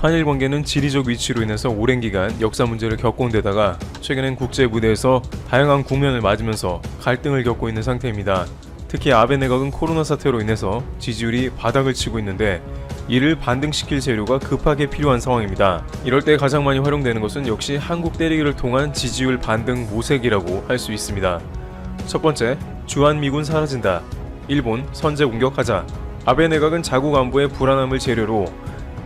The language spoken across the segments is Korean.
한일 관계는 지리적 위치로 인해서 오랜 기간 역사 문제를 겪어온 데다가 최근엔 국제 무대에서 다양한 국면을 맞으면서 갈등을 겪고 있는 상태입니다. 특히 아베 내각은 코로나 사태로 인해서 지지율이 바닥을 치고 있는데 이를 반등시킬 재료가 급하게 필요한 상황입니다. 이럴 때 가장 많이 활용되는 것은 역시 한국 때리기를 통한 지지율 반등 모색이라고 할 수 있습니다. 첫 번째, 주한미군 사라진다. 일본 선제 공격하자. 아베 내각은 자국 안보의 불안함을 재료로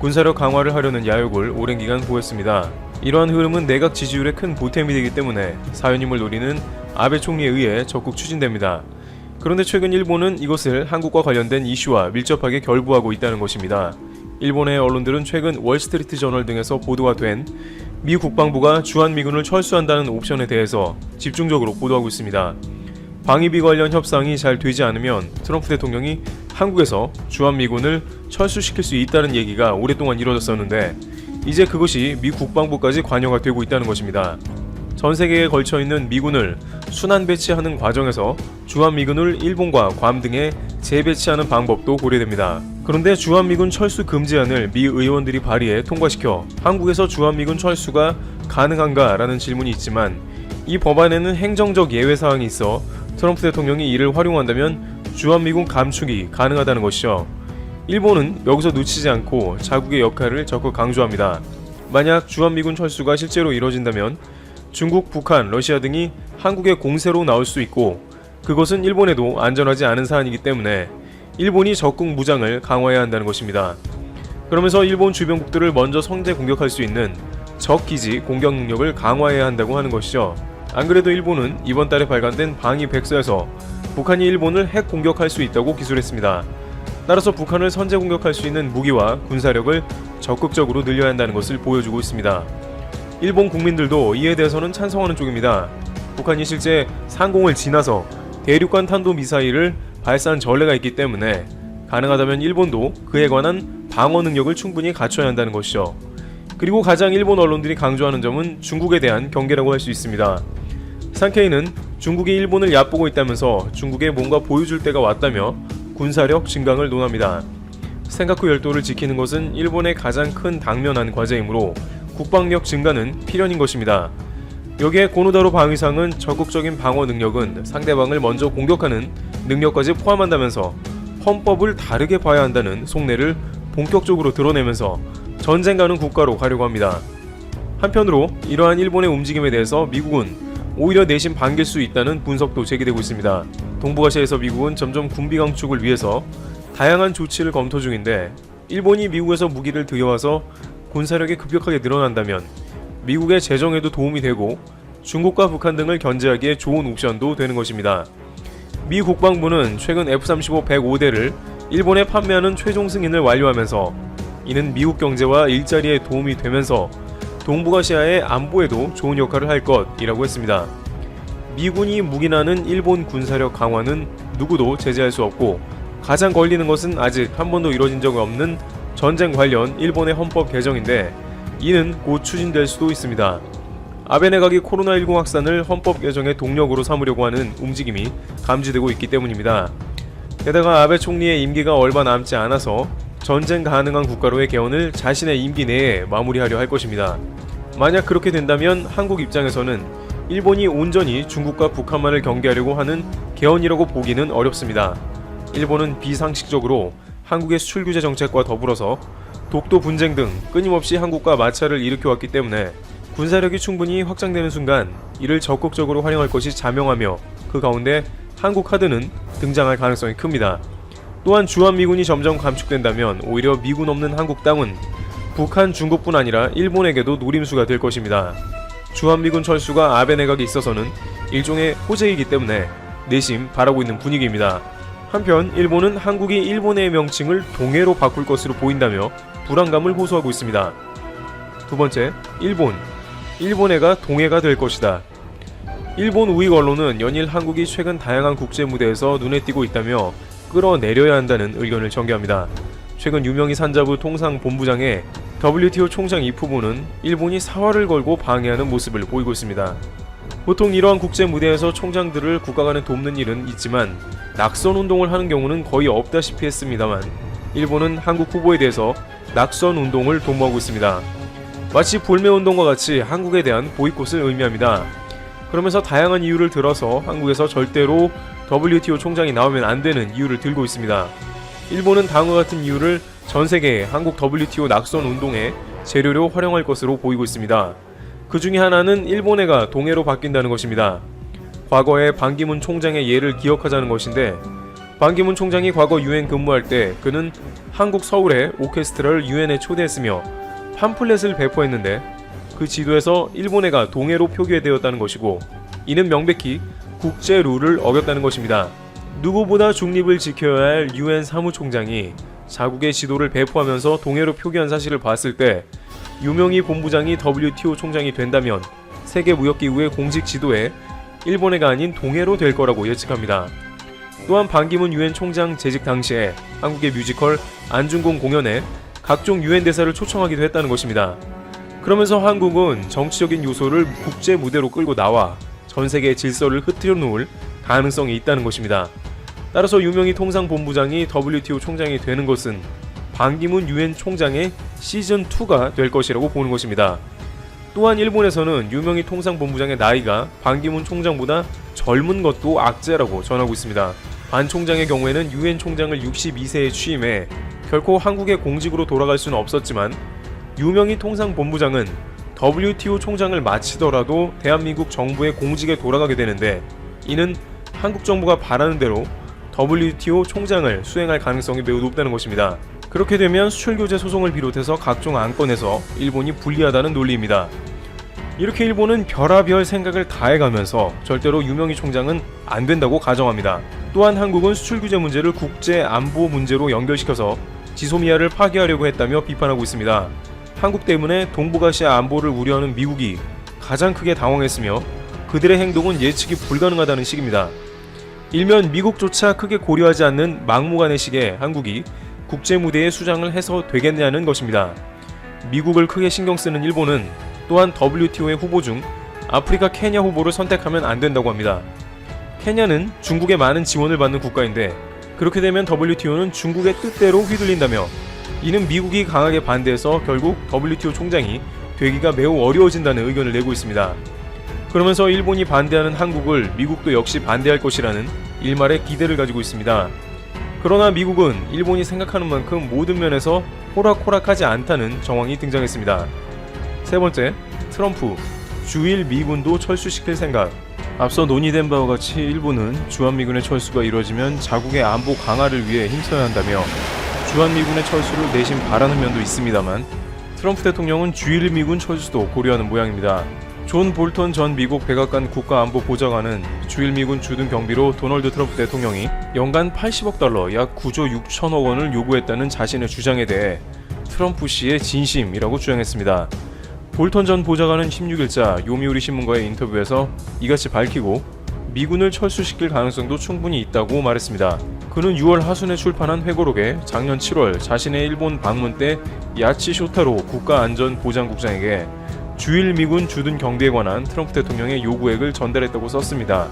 군사력 강화를 하려는 야욕을 오랜 기간 보였습니다. 이러한 흐름은 내각 지지율에 큰 보탬이 되기 때문에 사연임을 노리는 아베 총리에 의해 적극 추진됩니다. 그런데 최근 일본은 이것을 한국과 관련된 이슈와 밀접하게 결부하고 있다는 것입니다. 일본의 언론들은 최근 월스트리트 저널 등에서 보도가 된 미 국방부가 주한미군을 철수한다는 옵션에 대해서 집중적으로 보도하고 있습니다. 방위비 관련 협상이 잘 되지 않으면 트럼프 대통령이 한국에서 주한미군을 철수시킬 수 있다는 얘기가 오랫동안 이뤄졌었는데 이제 그것이 미 국방부까지 관여가 되고 있다는 것입니다. 전 세계에 걸쳐 있는 미군을 순환 배치하는 과정에서 주한미군을 일본과 괌 등에 재배치하는 방법도 고려됩니다. 그런데 주한미군 철수 금지안을 미 의원들이 발의해 통과시켜 한국에서 주한미군 철수가 가능한가라는 질문이 있지만 이 법안에는 행정적 예외 사항이 있어 트럼프 대통령이 이를 활용한다면 주한미군 감축이 가능하다는 것이죠. 일본은 여기서 놓치지 않고 자국의 역할을 적극 강조합니다. 만약 주한미군 철수가 실제로 이뤄진다면 중국, 북한, 러시아 등이 한국의 공세로 나올 수 있고 그것은 일본에도 안전하지 않은 사안이기 때문에 일본이 적극 무장을 강화해야 한다는 것입니다. 그러면서 일본 주변국들을 먼저 선제 공격할 수 있는 적기지 공격 능력을 강화해야 한다고 하는 것이죠. 안 그래도 일본은 이번 달에 발간된 방위 백서에서 북한이 일본을 핵 공격할 수 있다고 기술했습니다. 따라서 북한을 선제 공격할 수 있는 무기와 군사력을 적극적으로 늘려야 한다는 것을 보여주고 있습니다. 일본 국민들도 이에 대해서는 찬성하는 쪽입니다. 북한이 실제 상공을 지나서 대륙간 탄도미사일을 발사한 전례가 있기 때문에 가능하다면 일본도 그에 관한 방어 능력을 충분히 갖춰야 한다는 것이죠. 그리고 가장 일본 언론들이 강조하는 점은 중국에 대한 경계라고 할 수 있습니다. 산케이는 중국이 일본을 얕보고 있다면서 중국에 뭔가 보여줄 때가 왔다며 군사력 증강을 논합니다. 생각후 열도를 지키는 것은 일본의 가장 큰 당면한 과제이므로 국방력 증가는 필연인 것입니다. 여기에 고노다로 방위상은 적극적인 방어 능력은 상대방을 먼저 공격하는 능력까지 포함한다면서 헌법을 다르게 봐야 한다는 속내를 본격적으로 드러내면서 전쟁 가는 국가로 가려고 합니다. 한편으로 이러한 일본의 움직임에 대해서 미국은 오히려 내심 반길 수 있다는 분석도 제기되고 있습니다. 동북아시아에서 미국은 점점 군비 강축을 위해서 다양한 조치를 검토 중인데 일본이 미국에서 무기를 들여와서 군사력이 급격하게 늘어난다면 미국의 재정에도 도움이 되고 중국과 북한 등을 견제하기에 좋은 옵션도 되는 것입니다. 미 국방부는 최근 F-35 105대를 일본에 판매하는 최종 승인을 완료하면서 이는 미국 경제와 일자리에 도움이 되면서 동북아시아의 안보에도 좋은 역할을 할 것이라고 했습니다. 미군이 묵인하는 일본 군사력 강화는 누구도 제재할 수 없고 가장 걸리는 것은 아직 한 번도 이뤄진 적이 없는 전쟁 관련 일본의 헌법 개정인데 이는 곧 추진될 수도 있습니다. 아베 내각이 코로나19 확산을 헌법 개정의 동력으로 삼으려고 하는 움직임이 감지되고 있기 때문입니다. 게다가 아베 총리의 임기가 얼마 남지 않아서 전쟁 가능한 국가로의 개헌을 자신의 임기 내에 마무리하려 할 것입니다. 만약 그렇게 된다면 한국 입장에서는 일본이 온전히 중국과 북한만을 경계하려고 하는 개헌이라고 보기는 어렵습니다. 일본은 비상식적으로 한국의 수출 규제 정책과 더불어서 독도 분쟁 등 끊임없이 한국과 마찰을 일으켜왔기 때문에 군사력이 충분히 확장되는 순간 이를 적극적으로 활용할 것이 자명하며 그 가운데 한국 카드는 등장할 가능성이 큽니다. 또한 주한미군이 점점 감축된다면 오히려 미군 없는 한국 땅은 북한, 중국뿐 아니라 일본에게도 노림수가 될 것입니다. 주한미군 철수가 아베 내각에 있어서는 일종의 호재이기 때문에 내심 바라고 있는 분위기입니다. 한편 일본은 한국이 일본의 명칭을 동해로 바꿀 것으로 보인다며 불안감을 호소하고 있습니다. 두 번째, 일본해가 동해가 될 것이다. 일본 우익 언론은 연일 한국이 최근 다양한 국제 무대에서 눈에 띄고 있다며 끌어내려야 한다는 의견을 전개합니다. 최근 유명희 산자부 통상본부장의 WTO 총장 이프부는 일본이 사활을 걸고 방해하는 모습을 보이고 있습니다. 보통 이러한 국제 무대에서 총장들을 국가 간에 돕는 일은 있지만 낙선 운동을 하는 경우는 거의 없다시피 했습니다만 일본은 한국 후보에 대해서 낙선 운동을 도모하고 있습니다. 마치 불매 운동과 같이 한국에 대한 보이콧을 의미합니다. 그러면서 다양한 이유를 들어서 한국에서 절대로 WTO 총장이 나오면 안 되는 이유를 들고 있습니다. 일본은 다음과 같은 이유를 전 세계의 한국 WTO 낙선 운동의 재료로 활용할 것으로 보이고 있습니다. 그 중에 하나는 일본해가 동해로 바뀐다는 것입니다. 과거의 반기문 총장의 예를 기억하자는 것인데, 반기문 총장이 과거 유엔 근무할 때 그는 한국 서울에 오케스트라를 유엔에 초대했으며 팜플렛을 배포했는데 그 지도에서 일본해가 동해로 표기되었다는 것이고, 이는 명백히 국제 룰을 어겼다는 것입니다. 누구보다 중립을 지켜야 할 유엔 사무총장이 자국의 지도를 배포하면서 동해로 표기한 사실을 봤을 때 유명희 본부장이 WTO 총장이 된다면 세계무역기구의 공식 지도에 일본해가 아닌 동해로 될 거라고 예측합니다. 또한 반기문 유엔 총장 재직 당시에 한국의 뮤지컬 안중근 공연에 각종 유엔 대사를 초청하기도 했다는 것입니다. 그러면서 한국은 정치적인 요소를 국제 무대로 끌고 나와 전 세계의 질서를 흐트려 놓을 가능성이 있다는 것입니다. 따라서 유명희 통상본부장이 WTO 총장이 되는 것은 반기문 유엔 총장의 시즌2가 될 것이라고 보는 것입니다. 또한 일본에서는 유명희 통상본부장의 나이가 반기문 총장보다 젊은 것도 악재라고 전하고 있습니다. 반 총장의 경우에는 유엔 총장을 62세에 취임해 결코 한국의 공직으로 돌아갈 수는 없었지만, 유명희 통상본부장은 WTO 총장을 마치더라도 대한민국 정부의 공직에 돌아가게 되는데, 이는 한국 정부가 바라는 대로 WTO 총장을 수행할 가능성이 매우 높다는 것입니다. 그렇게 되면 수출규제 소송을 비롯해서 각종 안건에서 일본이 불리하다는 논리입니다. 이렇게 일본은 별의별 생각을 다해가면서 절대로 유명희 총장은 안 된다고 가정합니다. 또한 한국은 수출규제 문제를 국제 안보 문제로 연결시켜서 지소미아를 파괴하려고 했다며 비판하고 있습니다. 한국 때문에 동북아시아 안보를 우려하는 미국이 가장 크게 당황했으며 그들의 행동은 예측이 불가능하다는 식입니다. 일면 미국조차 크게 고려하지 않는 막무가내식의 한국이 국제 무대에 수장을 해서 되겠냐는 것입니다. 미국을 크게 신경 쓰는 일본은 또한 WTO의 후보 중 아프리카 케냐 후보를 선택하면 안 된다고 합니다. 케냐는 중국의 많은 지원을 받는 국가인데, 그렇게 되면 WTO는 중국의 뜻대로 휘둘린다며, 이는 미국이 강하게 반대해서 결국 WTO 총장이 되기가 매우 어려워진다는 의견을 내고 있습니다. 그러면서 일본이 반대하는 한국을 미국도 역시 반대할 것이라는 일말의 기대를 가지고 있습니다. 그러나 미국은 일본이 생각하는 만큼 모든 면에서 호락호락하지 않다는 정황이 등장했습니다. 세 번째, 트럼프, 주일 미군도 철수시킬 생각. 앞서 논의된 바와 같이 일본은 주한미군의 철수가 이루어지면 자국의 안보 강화를 위해 힘써야 한다며 주한미군의 철수를 내심 바라는 면도 있습니다만, 트럼프 대통령은 주일 미군 철수도 고려하는 모양입니다. 존 볼턴 전 미국 백악관 국가안보보좌관은 주일 미군 주둔 경비로 도널드 트럼프 대통령이 연간 80억 달러 약 9조 6천억 원을 요구했다는 자신의 주장에 대해 트럼프 씨의 진심이라고 주장했습니다. 볼턴 전 보좌관은 16일자 요미우리 신문과의 인터뷰에서 이같이 밝히고 미군을 철수시킬 가능성도 충분히 있다고 말했습니다. 그는 6월 하순에 출판한 회고록에 작년 7월 자신의 일본 방문 때 야치 쇼타로 국가안전보장국장에게 주일 미군 주둔 경비에 관한 트럼프 대통령의 요구액을 전달했다고 썼습니다.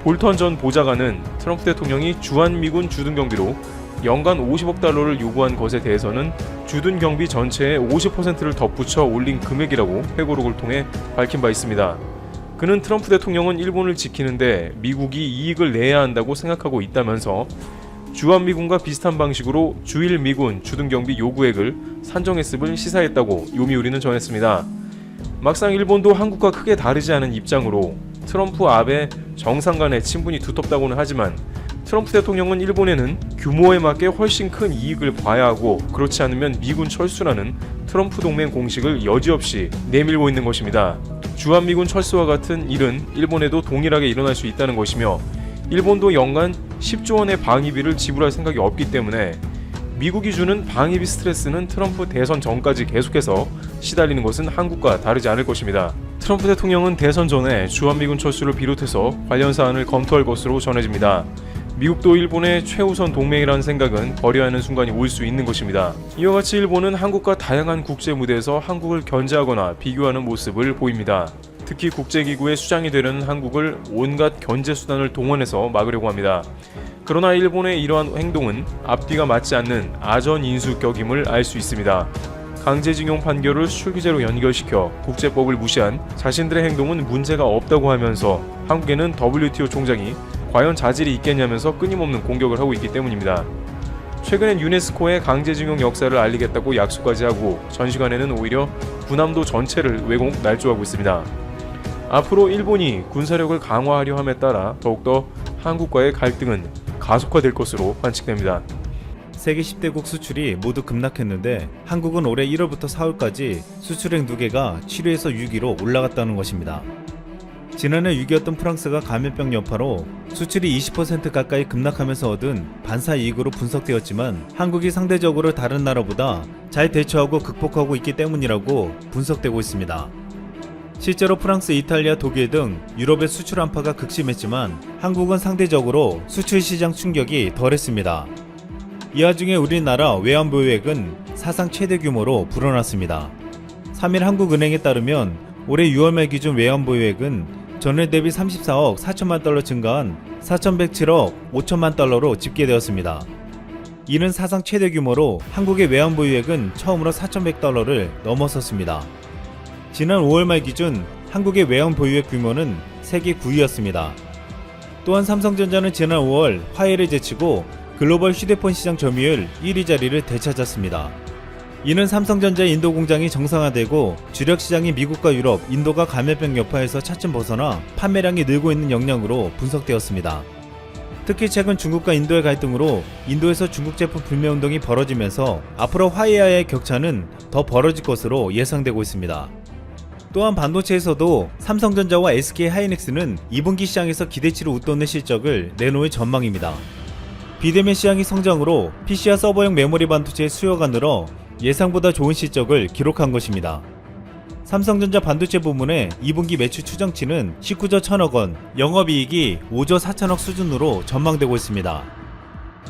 볼턴 전 보좌관은 트럼프 대통령이 주한미군 주둔 경비로 연간 50억 달러를 요구한 것에 대해서는 주둔 경비 전체의 50%를 덧붙여 올린 금액이라고 회고록을 통해 밝힌 바 있습니다. 그는 트럼프 대통령은 일본을 지키는데 미국이 이익을 내야 한다고 생각하고 있다면서 주한미군과 비슷한 방식으로 주일 미군 주둔 경비 요구액을 산정했음을 시사했다고 요미우리는 전했습니다. 막상 일본도 한국과 크게 다르지 않은 입장으로 트럼프 아베 정상 간의 친분이 두텁다고는 하지만, 트럼프 대통령은 일본에는 규모에 맞게 훨씬 큰 이익을 봐야 하고 그렇지 않으면 미군 철수라는 트럼프 동맹 공식을 여지없이 내밀고 있는 것입니다. 주한미군 철수와 같은 일은 일본에도 동일하게 일어날 수 있다는 것이며, 일본도 연간 10조 원의 방위비를 지불할 생각이 없기 때문에 미국이 주는 방위비 스트레스는 트럼프 대선 전까지 계속해서 시달리는 것은 한국과 다르지 않을 것입니다. 트럼프 대통령은 대선 전에 주한미군 철수를 비롯해서 관련 사안을 검토할 것으로 전해집니다. 미국도 일본의 최우선 동맹이라는 생각은 버려야 하는 순간이 올 수 있는 것입니다. 이와 같이 일본은 한국과 다양한 국제 무대에서 한국을 견제하거나 비교하는 모습을 보입니다. 특히 국제기구의 수장이 되려는 한국을 온갖 견제 수단을 동원해서 막으려고 합니다. 그러나 일본의 이러한 행동은 앞뒤가 맞지 않는 아전인수격임을 알 수 있습니다. 강제징용 판결을 수출규제로 연결시켜 국제법을 무시한 자신들의 행동은 문제가 없다고 하면서 한국에는 WTO 총장이 과연 자질이 있겠냐면서 끊임없는 공격을 하고 있기 때문입니다. 최근엔 유네스코에 강제징용 역사를 알리겠다고 약속까지 하고 전시관에는 오히려 군함도 전체를 왜곡 날조하고 있습니다. 앞으로 일본이 군사력을 강화하려 함에 따라 더욱더 한국과의 갈등은 가속화될 것으로 관측됩니다. 세계 10대국 수출이 모두 급락했는데 한국은 올해 1월부터 4월까지 수출액 누계가 7위에서 6위로 올라갔다는 것입니다. 지난해 6위였던 프랑스가 감염병 여파로 수출이 20% 가까이 급락하면서 얻은 반사이익으로 분석되었지만 한국이 상대적으로 다른 나라보다 잘 대처하고 극복하고 있기 때문이라고 분석되고 있습니다. 실제로 프랑스, 이탈리아, 독일 등 유럽의 수출 한파가 극심했지만 한국은 상대적으로 수출 시장 충격이 덜했습니다. 이 와중에 우리나라 외환보유액은 사상 최대 규모로 불어났습니다. 3일 한국은행에 따르면 올해 6월 말 기준 외환보유액은 전월 대비 34억 4천만 달러 증가한 4,107억 5천만 달러로 집계되었습니다. 이는 사상 최대 규모로 한국의 외환보유액은 처음으로 4,100달러를 넘어섰습니다. 지난 5월 말 기준 한국의 외환보유액 규모는 세계 9위였습니다. 또한 삼성전자는 지난 5월 화해를 제치고 글로벌 휴대폰 시장 점유율 1위 자리를 되찾았습니다. 이는 삼성전자의 인도 공장이 정상화되고 주력 시장인 미국과 유럽, 인도가 감염병 여파에서 차츰 벗어나 판매량이 늘고 있는 영향으로 분석되었습니다. 특히 최근 중국과 인도의 갈등으로 인도에서 중국 제품 불매운동이 벌어지면서 앞으로 화해와의 격차는 더 벌어질 것으로 예상되고 있습니다. 또한 반도체에서도 삼성전자와 SK하이닉스는 2분기 시장에서 기대치를 웃도는 실적을 내놓을 전망입니다. 비대면 시장의 성장으로 PC와 서버용 메모리 반도체의 수요가 늘어 예상보다 좋은 실적을 기록한 것입니다. 삼성전자 반도체 부문의 2분기 매출 추정치는 19조 1천억 원, 영업이익이 5조 4천억 수준으로 전망되고 있습니다.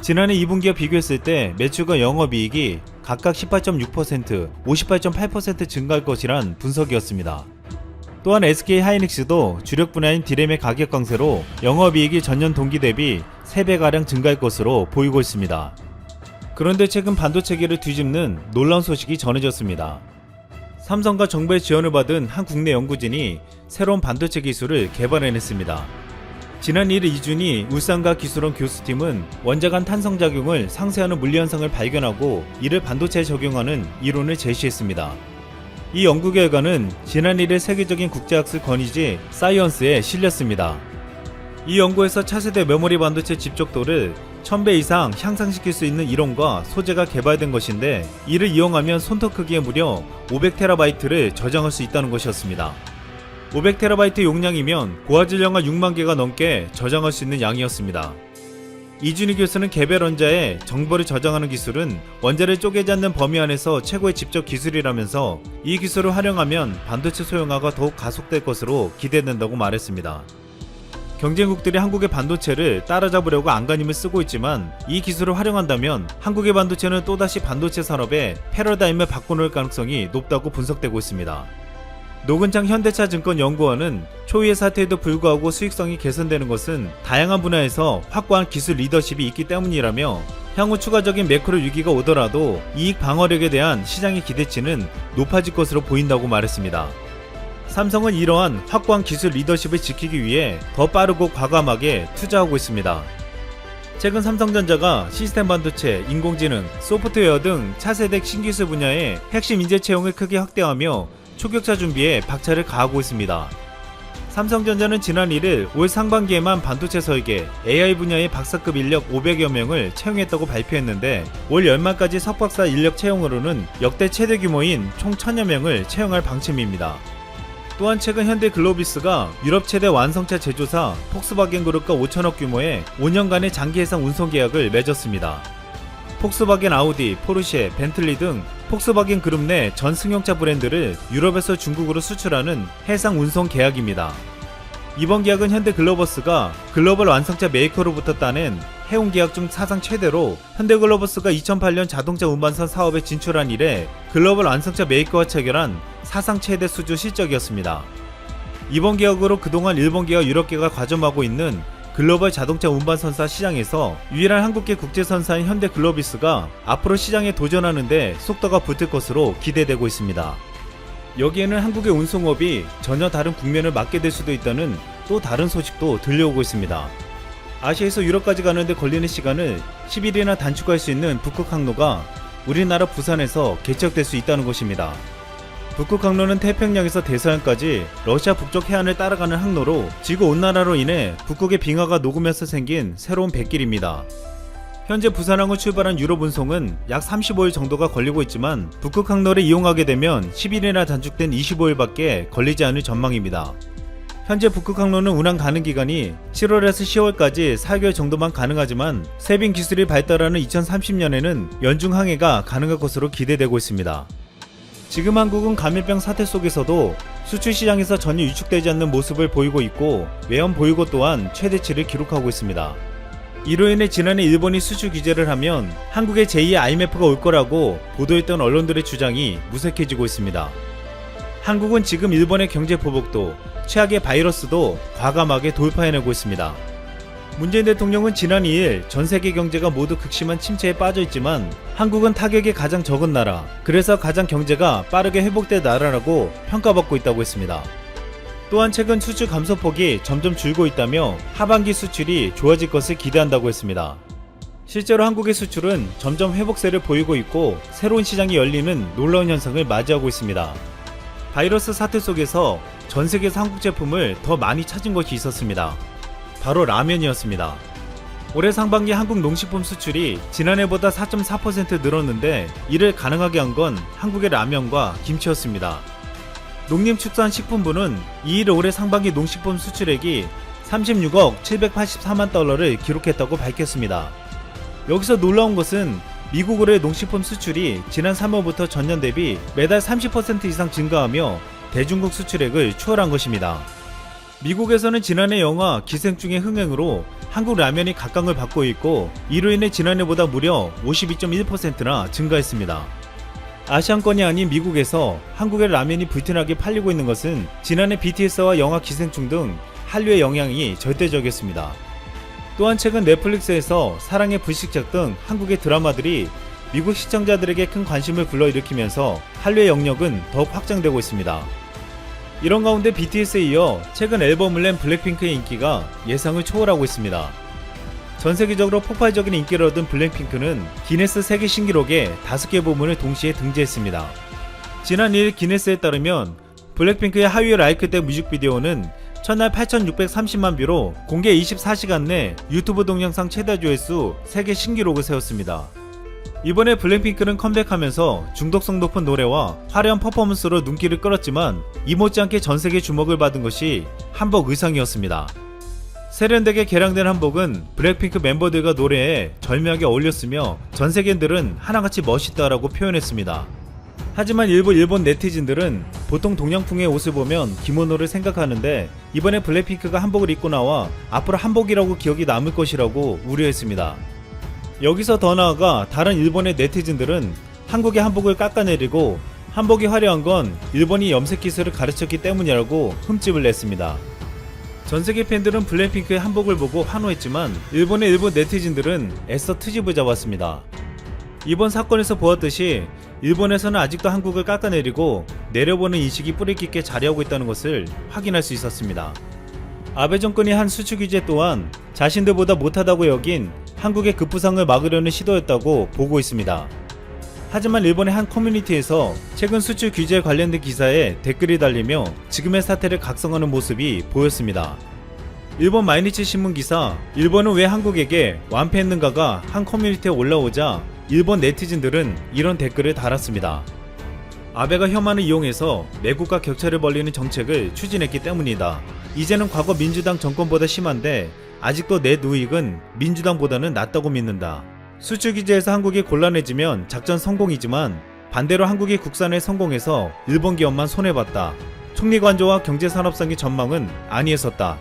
지난해 2분기와 비교했을 때 매출과 영업이익이 각각 18.6%, 58.8% 증가할 것이란 분석이었습니다. 또한 SK하이닉스도 주력 분야인 디램의 가격 강세로 영업이익이 전년 동기 대비 3배가량 증가할 것으로 보이고 있습니다. 그런데 최근 반도체계를 뒤집는 놀라운 소식이 전해졌습니다. 삼성과 정부의 지원을 받은 한 국내 연구진이 새로운 반도체 기술을 개발해냈습니다. 지난 1일 이준희 울산과 기술원 교수팀은 원자간 탄성작용을 상쇄하는 물리현상을 발견하고 이를 반도체에 적용하는 이론을 제시했습니다. 이 연구 결과는 지난 1일 세계적인 국제학술 권위지 사이언스에 실렸습니다. 이 연구에서 차세대 메모리 반도체 집적도를 1000배 이상 향상시킬 수 있는 이론과 소재가 개발된 것인데 이를 이용하면 손톱 크기의 무려 500TB를 저장할 수 있다는 것이었습니다. 500TB 용량이면 고화질 영화 6만 개가 넘게 저장할 수 있는 양이었습니다. 이준희 교수는 개별 원자에 정보를 저장하는 기술은 원자를 쪼개지 않는 범위 안에서 최고의 집적 기술이라면서 이 기술을 활용하면 반도체 소형화가 더욱 가속될 것으로 기대된다고 말했습니다. 경쟁국들이 한국의 반도체를 따라잡으려고 안간힘을 쓰고 있지만 이 기술을 활용한다면 한국의 반도체는 또다시 반도체 산업의 패러다임을 바꿔놓을 가능성이 높다고 분석되고 있습니다. 노근창 현대차증권 연구원은 초유의 사태에도 불구하고 수익성이 개선되는 것은 다양한 분야에서 확고한 기술 리더십이 있기 때문이라며 향후 추가적인 매크로 위기가 오더라도 이익 방어력에 대한 시장의 기대치는 높아질 것으로 보인다고 말했습니다. 삼성은 이러한 확고한 기술 리더십을 지키기 위해 더 빠르고 과감하게 투자하고 있습니다. 최근 삼성전자가 시스템 반도체, 인공지능, 소프트웨어 등 차세대 신기술 분야의 핵심 인재 채용을 크게 확대하며 초격차 준비에 박차를 가하고 있습니다. 삼성전자는 지난 1일 올 상반기에만 반도체 설계, AI 분야의 박사급 인력 500여 명을 채용했다고 발표했는데 올 연말까지 석박사 인력 채용으로는 역대 최대 규모인 총 1000여 명을 채용할 방침입니다. 또한 최근 현대 글로비스가 유럽 최대 완성차 제조사 폭스바겐 그룹과 5천억 규모의 5년간의 장기 해상 운송 계약을 맺었습니다. 폭스바겐 아우디, 포르쉐, 벤틀리 등 폭스바겐 그룹 내 전 승용차 브랜드를 유럽에서 중국으로 수출하는 해상 운송 계약입니다. 이번 계약은 현대 글로버스가 글로벌 완성차 메이커로부터 따낸 해운 계약 중 사상 최대로 현대 글로버스가 2008년 자동차 운반선 사업에 진출한 이래 글로벌 완성차 메이커와 체결한 사상 최대 수주 실적이었습니다. 이번 개혁으로 그동안 일본계와 유럽계가 과점하고 있는 글로벌 자동차 운반 선사 시장에서 유일한 한국계 국제선사인 현대글로비스가 앞으로 시장에 도전하는데 속도가 붙을 것으로 기대되고 있습니다. 여기에는 한국의 운송업이 전혀 다른 국면을 맞게 될 수도 있다는 또 다른 소식도 들려오고 있습니다. 아시아에서 유럽까지 가는데 걸리는 시간을 10일이나 단축할 수 있는 북극 항로가 우리나라 부산에서 개척될 수 있다는 것입니다. 북극 항로는 태평양에서 대서양까지 러시아 북쪽 해안을 따라가는 항로로 지구온난화로 인해 북극의 빙하가 녹으면서 생긴 새로운 백길입니다. 현재 부산항을 출발한 유럽 운송은 약 35일 정도가 걸리고 있지만 북극 항로를 이용하게 되면 10일이나 단축된 25일밖에 걸리지 않을 전망입니다. 현재 북극 항로는 운항 가능 기간이 7월에서 10월까지 4개월 정도만 가능하지만 세빙 기술이 발달하는 2030년에는 연중 항해가 가능할 것으로 기대되고 있습니다. 지금 한국은 감염병 사태 속에서도 수출 시장에서 전혀 위축되지 않는 모습을 보이고 있고 외환 보유고 또한 최대치를 기록하고 있습니다. 이로 인해 지난해 일본이 수출 규제를 하면 한국의 제2의 IMF가 올 거라고 보도했던 언론들의 주장이 무색해지고 있습니다. 한국은 지금 일본의 경제 보복도 최악의 바이러스도 과감하게 돌파해내고 있습니다. 문재인 대통령은 지난 2일 전 세계 경제가 모두 극심한 침체에 빠져 있지만 한국은 타격이 가장 적은 나라, 그래서 가장 경제가 빠르게 회복될 나라라고 평가받고 있다고 했습니다. 또한 최근 수출 감소폭이 점점 줄고 있다며 하반기 수출이 좋아질 것을 기대한다고 했습니다. 실제로 한국의 수출은 점점 회복세를 보이고 있고 새로운 시장이 열리는 놀라운 현상을 맞이하고 있습니다. 바이러스 사태 속에서 전 세계에서 한국 제품을 더 많이 찾은 것이 있었습니다. 바로 라면이었습니다. 올해 상반기 한국 농식품 수출이 지난해보다 4.4% 늘었는데 이를 가능하게 한 건 한국의 라면과 김치였습니다. 농림축산식품부는 2일 올해 상반기 농식품 수출액이 36억 784만 달러를 기록했다고 밝혔습니다. 여기서 놀라운 것은 미국으로의 농식품 수출이 지난 3월부터 전년 대비 매달 30% 이상 증가하며 대중국 수출액을 초월한 것입니다. 미국에서는 지난해 영화 기생충의 흥행으로 한국 라면이 각광을 받고 있고 이로 인해 지난해보다 무려 52.1%나 증가했습니다. 아시안권이 아닌 미국에서 한국의 라면이 불티나게 팔리고 있는 것은 지난해 BTS와 영화 기생충 등 한류의 영향이 절대적이었습니다. 또한 최근 넷플릭스에서 사랑의 불식작 등 한국의 드라마들이 미국 시청자들에게 큰 관심을 불러일으키면서 한류의 영역은 더욱 확장되고 있습니다. 이런 가운데 BTS에 이어 최근 앨범을 낸 블랙핑크의 인기가 예상을 초월하고 있습니다. 전 세계적으로 폭발적인 인기를 얻은 블랙핑크는 기네스 세계 신기록에 5개 부문을 동시에 등재했습니다. 지난 2일 기네스에 따르면 블랙핑크의 하위 라이크 때 뮤직비디오는 첫날 8,630만 뷰로 공개 24시간 내 유튜브 동영상 최다 조회수 세계 신기록을 세웠습니다. 이번에 블랙핑크는 컴백하면서 중독성 높은 노래와 화려한 퍼포먼스로 눈길을 끌었지만 이못지않게 전세계 주목을 받은 것이 한복 의상이었습니다. 세련되게 개량된 한복은 블랙핑크 멤버들과 노래에 절묘하게 어울렸으며 전세계인들은 하나같이 멋있다라고 표현했습니다. 하지만 일본 네티즌들은 보통 동양풍의 옷을 보면 기모노를 생각하는데 이번에 블랙핑크가 한복을 입고 나와 앞으로 한복이라고 기억이 남을 것이라고 우려했습니다. 여기서 더 나아가 다른 일본의 네티즌들은 한국의 한복을 깎아내리고 한복이 화려한 건 일본이 염색 기술을 가르쳤기 때문이라고 흠집을 냈습니다. 전세계 팬들은 블랙핑크의 한복을 보고 환호했지만 일본 네티즌들은 애써 트집을 잡았습니다. 이번 사건에서 보았듯이 일본에서는 아직도 한국을 깎아내리고 내려보는 인식이 뿌리 깊게 자리하고 있다는 것을 확인할 수 있었습니다. 아베 정권이 한 수출 규제 또한 자신들보다 못하다고 여긴 한국의 급부상을 막으려는 시도였다고 보고 있습니다. 하지만 일본의 한 커뮤니티에서 최근 수출 규제에 관련된 기사에 댓글이 달리며 지금의 사태를 각성하는 모습이 보였습니다. 일본 마이니치 신문 기사 "일본은 왜 한국에게 완패했는가가 한 커뮤니티에 올라오자 일본 네티즌들은 이런 댓글을 달았습니다. 아베가 혐한을 이용해서 내국과 격차를 벌리는 정책을 추진했기 때문이다. 이제는 과거 민주당 정권보다 심한데 아직도 내 우익은 민주당보다는 낫다고 믿는다. 수출 규제에서 한국이 곤란해지면 작전 성공이지만 반대로 한국이 국산에 성공해서 일본 기업만 손해봤다. 총리 관조와 경제산업상의 전망은 아니었었다.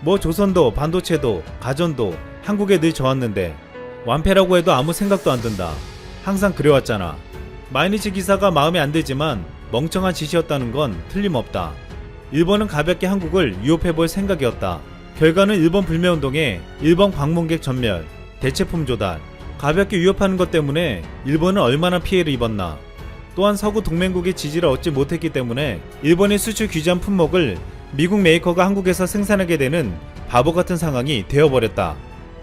뭐 조선도 반도체도 가전도 한국에 늘 좋았는데 완패라고 해도 아무 생각도 안 든다. 항상 그래왔잖아. 마이니치 기사가 마음에 안 들지만 멍청한 짓이었다는 건 틀림없다. 일본은 가볍게 한국을 위협해볼 생각이었다. 결과는 일본 불매운동에 일본 방문객 전멸, 대체품 조달, 가볍게 위협하는 것 때문에 일본은 얼마나 피해를 입었나. 또한 서구 동맹국의 지지를 얻지 못했기 때문에 일본이 수출 규제한 품목을 미국 메이커가 한국에서 생산하게 되는 바보 같은 상황이 되어버렸다.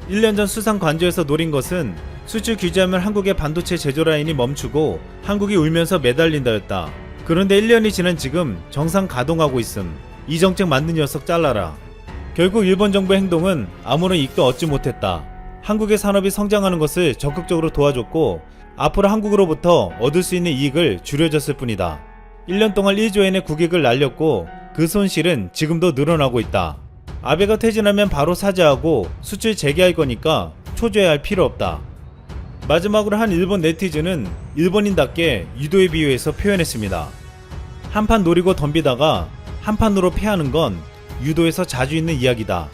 1년 전 수상 관저에서 노린 것은 수출 규제하면 한국의 반도체 제조 라인이 멈추고 한국이 울면서 매달린다였다. 그런데 1년이 지난 지금 정상 가동하고 있음. 이 정책 만든 녀석 잘라라. 결국 일본 정부의 행동은 아무런 이익도 얻지 못했다. 한국의 산업이 성장하는 것을 적극적으로 도와줬고 앞으로 한국으로부터 얻을 수 있는 이익을 줄여줬을 뿐이다. 1년 동안 1조엔의 국익을 날렸고 그 손실은 지금도 늘어나고 있다. 아베가 퇴진하면 바로 사죄하고 수출 재개할 거니까 초조해할 필요 없다. 마지막으로 한 일본 네티즌은 일본인답게 유도에 비유해서 표현했습니다. 한판 노리고 덤비다가 한판으로 패하는 건 유도에서 자주 있는 이야기다.